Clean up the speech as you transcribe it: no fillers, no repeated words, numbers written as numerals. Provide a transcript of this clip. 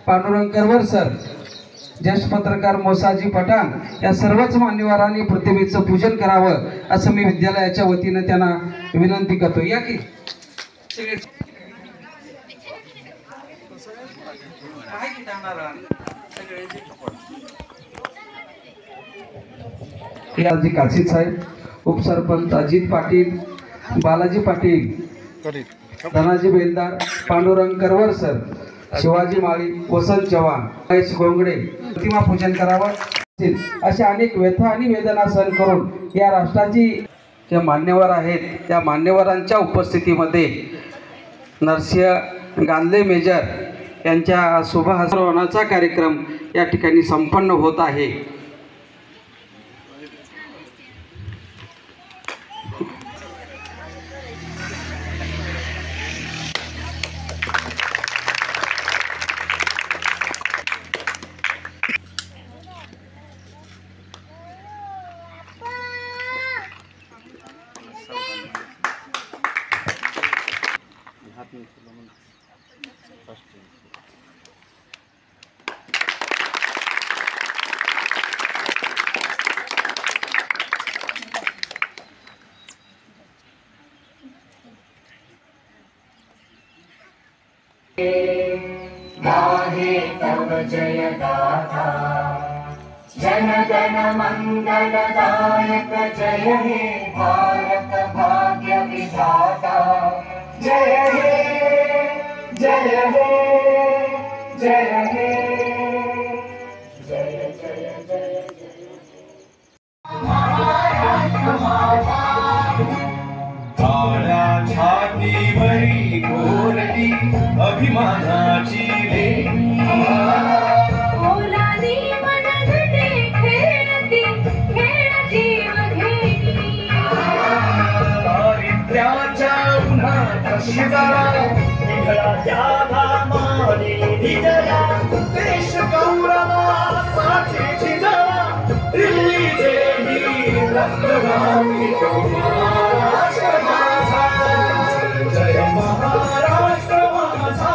Pandurang Karwar sir, ज्येष्ठ पत्रकार मोसाजी पठाण या सर्वच मान्यवरांनी प्रतिमेचं पूजन करावं असं मी विद्यालयाच्या वतीनं त्यांना विनंती करतो। या की याजी काशीद साहेब, उपसरपंच अजित पाटील, बालाजी पाटील, धनाजी बेलदार, पांडुरंग करवर सर, शिवाजी माळी, वसंत चव्हाण, महेश गोंगडे प्रतिमा पूजन करावं अशा अनेक व्यथा आणि वेदना सहन करून या राष्ट्राची जे मान्यवर आहेत त्या मान्यवरांच्या उपस्थितीमध्ये नरसिंह गांधले मेजर यांच्या शुभहस्ताचा कार्यक्रम या ठिकाणी संपन्न होत आहे। गाहे तव जय गाथा, जन गण मंगलदायक जय हे भारत भाग्य विधाता। जय हे जय हे जय हे जय जय जय महाराष्ट्र माझा, काळ्या छातीवरी कोरली अभिमानाची लेणी, ओलादी मनगटे खेळती खेळती वघेनी, दारिद्र्याच्या उन्हात शिजला निघाल्या घामाने भिजला, देश गौरवासाठी झिजला दिल्लीचे ही रक्तगामी महाराष्ट्र माझा। जय महाराष्ट्र माझा,